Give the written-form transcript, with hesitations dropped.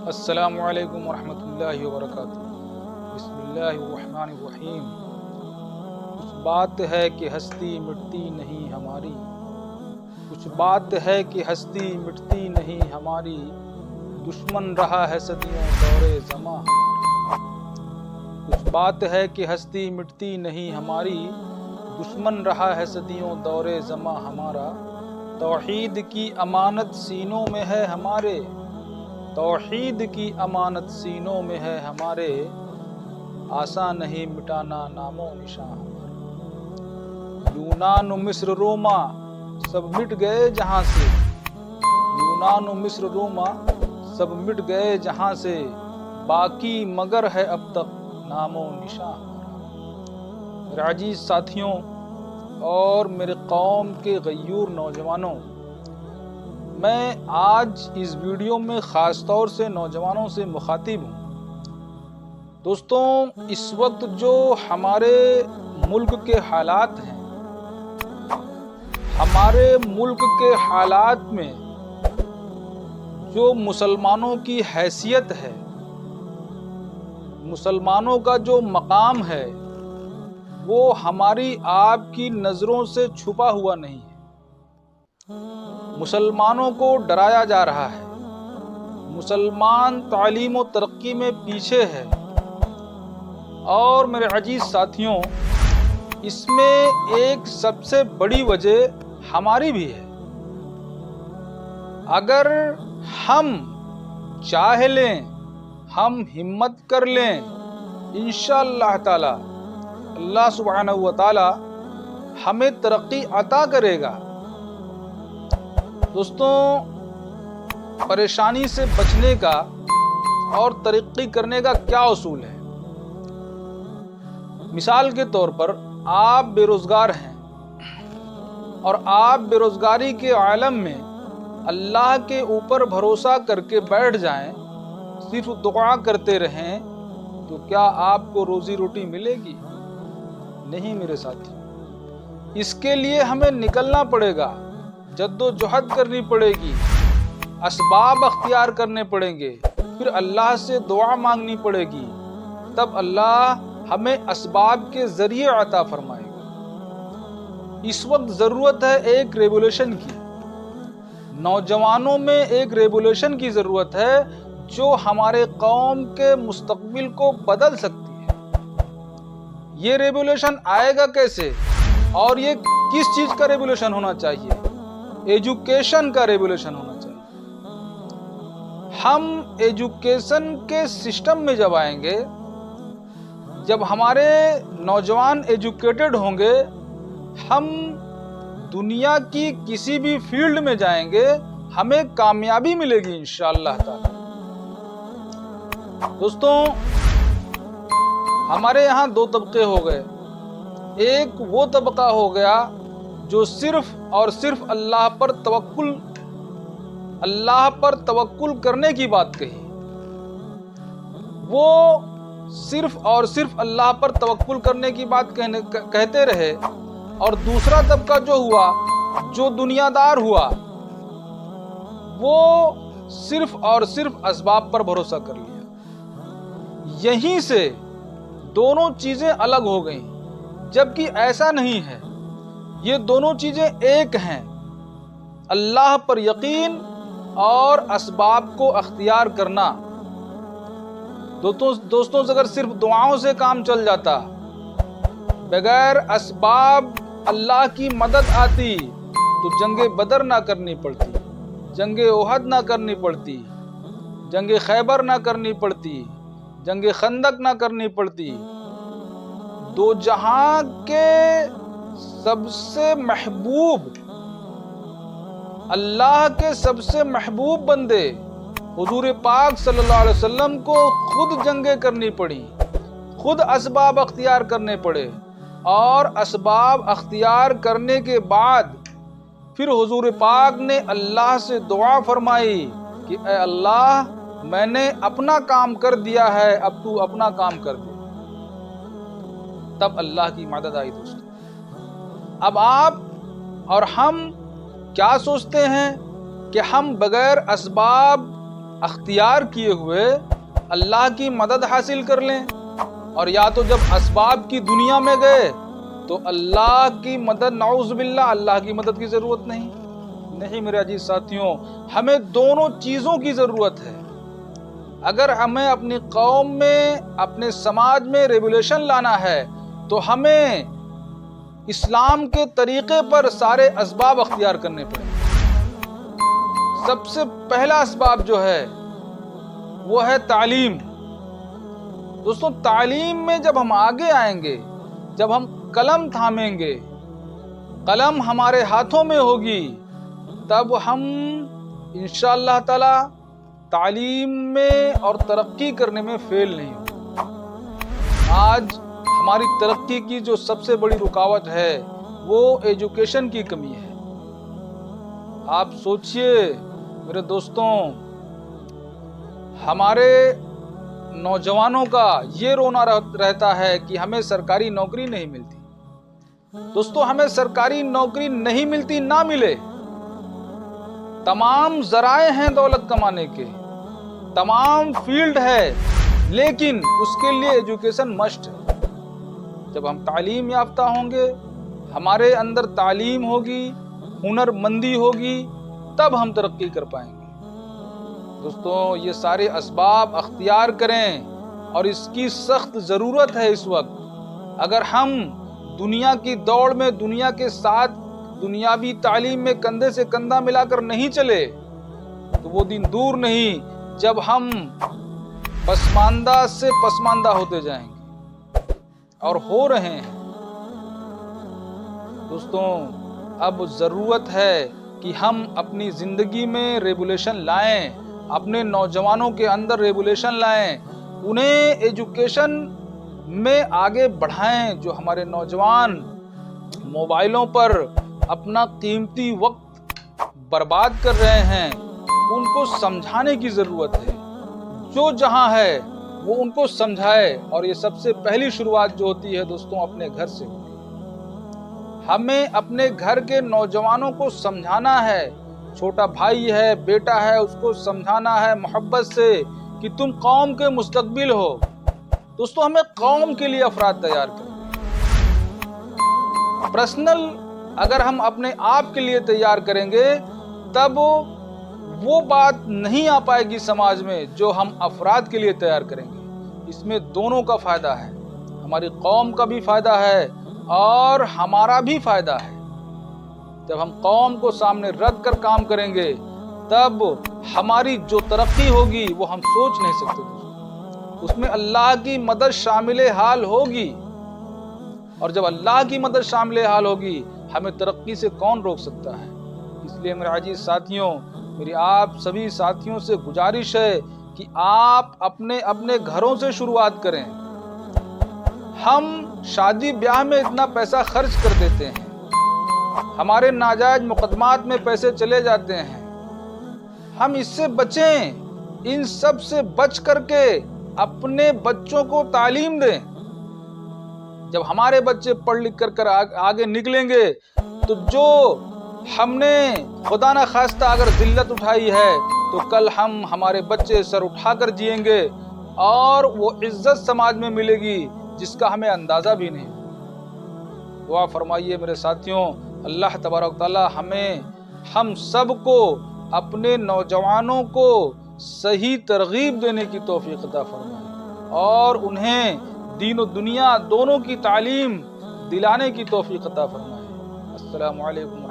السلام علیکم ورحمۃ اللہ وبرکاتہ۔ بسم اللہ الرحمن الرحیم۔ کچھ بات ہے کہ ہستی مٹتی نہیں ہماری، کچھ بات ہے کہ ہستی مٹتی نہیں ہماری، دشمن رہا ہے صدیوں دور زماں ہمارا۔ کچھ بات ہے کہ ہستی مٹتی نہیں ہماری، دشمن رہا ہے صدیوں دور زماں ہمارا۔ توحید کی امانت سینوں میں ہے ہمارے، توحید کی امانت سینوں میں ہے ہمارے، آسان نہیں مٹانا نام و نشاں ہمارا۔ یونان و مصر روما سب مٹ گئے جہاں سے، یونان و مصر روما سب مٹ گئے جہاں سے، باقی مگر ہے اب تک نام و نشاں ہمارا۔ میرے عزیز ساتھیوں اور میرے قوم کے غیور نوجوانوں، میں آج اس ویڈیو میں خاص طور سے نوجوانوں سے مخاطب ہوں۔ دوستوں، اس وقت جو ہمارے ملک کے حالات ہیں، ہمارے ملک کے حالات میں جو مسلمانوں کی حیثیت ہے، مسلمانوں کا جو مقام ہے، وہ ہماری آپ کی نظروں سے چھپا ہوا نہیں ہے۔ مسلمانوں کو ڈرایا جا رہا ہے، مسلمان تعلیم و ترقی میں پیچھے ہے، اور میرے عزیز ساتھیوں، اس میں ایک سب سے بڑی وجہ ہماری بھی ہے۔ اگر ہم چاہ لیں، ہم ہمت کر لیں، انشاءاللہ تعالی اللہ سبحانہ و تعالی ہمیں ترقی عطا کرے گا۔ دوستوں، پریشانی سے بچنے کا اور ترقی کرنے کا کیا اصول ہے؟ مثال کے طور پر آپ بے روزگار ہیں اور آپ بے روزگاری کے عالم میں اللہ کے اوپر بھروسہ کر کے بیٹھ جائیں، صرف دعا کرتے رہیں، تو کیا آپ کو روزی روٹی ملے گی؟ نہیں میرے ساتھی، اس کے لیے ہمیں نکلنا پڑے گا، جد و جہد کرنی پڑے گی، اسباب اختیار کرنے پڑیں گے، پھر اللہ سے دعا مانگنی پڑے گی، تب اللہ ہمیں اسباب کے ذریعے عطا فرمائے گا۔ اس وقت ضرورت ہے ایک ریولیوشن کی، نوجوانوں میں ایک ریولیوشن کی ضرورت ہے جو ہمارے قوم کے مستقبل کو بدل سکتی ہے۔ یہ ریولیوشن آئے گا کیسے؟ اور یہ کس چیز کا ریولیوشن ہونا چاہیے؟ ایجوکیشن کا ریولیوشن ہونا چاہیے۔ ہم ایجوکیشن کے سسٹم میں جب آئیں گے، جب ہمارے نوجوان ایجوکیٹڈ ہوں گے، ہم دنیا کی کسی بھی فیلڈ میں جائیں گے، ہمیں کامیابی ملے گی انشاءاللہ تعالی۔ دوستوں، ہمارے یہاں دو طبقے ہو گئے۔ ایک وہ طبقہ ہو گیا جو صرف اور صرف اللہ پر توکل کرنے کی بات کہی، وہ صرف اور صرف اللہ پر توکل کرنے کی بات کہتے رہے، اور دوسرا طبقہ جو ہوا، جو دنیا دار ہوا، وہ صرف اور صرف اسباب پر بھروسہ کر لیا۔ یہیں سے دونوں چیزیں الگ ہو گئیں، جبکہ ایسا نہیں ہے، یہ دونوں چیزیں ایک ہیں۔ اللہ پر یقین اور اسباب کو اختیار کرنا۔ دوستوں، اگر صرف دعاؤں سے کام چل جاتا، بغیر اسباب اللہ کی مدد آتی، تو جنگ بدر نہ کرنی پڑتی، جنگ احد نہ کرنی پڑتی، جنگ خیبر نہ کرنی پڑتی، جنگ خندق نہ کرنی پڑتی۔ دو جہاں کے سب سے محبوب، اللہ کے سب سے محبوب بندے حضور پاک صلی اللہ علیہ وسلم کو خود جنگیں کرنی پڑی، خود اسباب اختیار کرنے پڑے، اور اسباب اختیار کرنے کے بعد پھر حضور پاک نے اللہ سے دعا فرمائی کہ اے اللہ، میں نے اپنا کام کر دیا ہے، اب تو اپنا کام کر دے۔ تب اللہ کی مدد آئی۔ دوستو، اب آپ اور ہم کیا سوچتے ہیں کہ ہم بغیر اسباب اختیار کیے ہوئے اللہ کی مدد حاصل کر لیں، اور یا تو جب اسباب کی دنیا میں گئے تو اللہ کی مدد، نعوذ باللہ، اللہ کی مدد کی ضرورت نہیں میرے عزیز ساتھیوں، ہمیں دونوں چیزوں کی ضرورت ہے۔ اگر ہمیں اپنی قوم میں، اپنے سماج میں ریولیوشن لانا ہے تو ہمیں اسلام کے طریقے پر سارے اسباب اختیار کرنے پڑیں گے۔ سب سے پہلا اسباب جو ہے وہ ہے تعلیم۔ دوستوں، تعلیم میں جب ہم آگے آئیں گے، جب ہم قلم تھامیں گے، قلم ہمارے ہاتھوں میں ہوگی، تب ہم انشاءاللہ تعالی تعلیم میں اور ترقی کرنے میں فیل نہیں ہوں۔ آج ہماری ترقی کی جو سب سے بڑی رکاوٹ ہے وہ ایجوکیشن کی کمی ہے۔ آپ سوچئے میرے دوستوں، ہمارے نوجوانوں کا یہ رونا رہتا ہے کہ ہمیں سرکاری نوکری نہیں ملتی۔ دوستوں، ہمیں سرکاری نوکری نہیں ملتی، نہ ملے، تمام ذرائع ہیں دولت کمانے کے، تمام فیلڈ ہے، لیکن اس کے لیے ایجوکیشن مسٹ ہے۔ جب ہم تعلیم یافتہ ہوں گے، ہمارے اندر تعلیم ہوگی، ہنر مندی ہوگی، تب ہم ترقی کر پائیں گے۔ دوستوں، یہ سارے اسباب اختیار کریں، اور اس کی سخت ضرورت ہے اس وقت۔ اگر ہم دنیا کی دوڑ میں دنیا کے ساتھ دنیاوی تعلیم میں کندھے سے کندھا ملا کر نہیں چلے تو وہ دن دور نہیں جب ہم پسماندہ سے پسماندہ ہوتے جائیں گے، اور ہو رہے ہیں۔ دوستوں، اب ضرورت ہے کہ ہم اپنی زندگی میں ریولیوشن لائیں، اپنے نوجوانوں کے اندر ریولیوشن لائیں، انہیں ایجوکیشن میں آگے بڑھائیں۔ جو ہمارے نوجوان موبائلوں پر اپنا قیمتی وقت برباد کر رہے ہیں، ان کو سمجھانے کی ضرورت ہے۔ جو جہاں ہے وہ ان کو سمجھائے، اور یہ سب سے پہلی شروعات جو ہوتی ہے دوستوں اپنے گھر سے ہوتی ہے۔ ہمیں اپنے گھر کے نوجوانوں کو سمجھانا ہے، چھوٹا بھائی ہے، بیٹا ہے، اس کو سمجھانا ہے محبت سے کہ تم قوم کے مستقبل ہو۔ دوستوں، ہمیں قوم کے لیے افراد تیار کریں۔ پرسنل اگر ہم اپنے آپ کے لیے تیار کریں گے تب وہ بات نہیں آ پائے گی سماج میں جو ہم افراد کے لیے تیار کریں گے۔ اس میں دونوں کا فائدہ ہے، ہماری قوم کا بھی فائدہ ہے اور ہمارا بھی فائدہ ہے۔ جب ہم قوم کو سامنے رکھ کر کام کریں گے تب ہماری جو ترقی ہوگی وہ ہم سوچ نہیں سکتے، اس میں اللہ کی مدد شامل حال ہوگی، اور جب اللہ کی مدد شامل حال ہوگی ہمیں ترقی سے کون روک سکتا ہے؟ اس لیے میرے عزیز ساتھیوں، میری آپ سبھی ساتھیوں سے گزارش ہے کہ آپ اپنے اپنے گھروں سے شروعات کریں۔ ہم شادی بیاہ میں اتنا پیسہ خرچ کر دیتے ہیں، ہمارے ناجائز مقدمات میں پیسے چلے جاتے ہیں۔ ہم اس سے بچیں، ان سب سے بچ کر کے اپنے بچوں کو تعلیم دیں۔ جب ہمارے بچے پڑھ لکھ کر آگے نکلیں گے تو جو ہم نے خدا نہ خواستہ اگر ذلت اٹھائی ہے تو کل ہمارے بچے سر اٹھا کر جئیں گے، اور وہ عزت سماج میں ملے گی جس کا ہمیں اندازہ بھی نہیں۔ دعا فرمائیے میرے ساتھیوں، اللہ تبارک تعالی ہم سب کو اپنے نوجوانوں کو صحیح ترغیب دینے کی توفیق عطا فرمائے، اور انہیں دین و دنیا دونوں کی تعلیم دلانے کی توفیق عطا فرمائے۔ السلام علیکم۔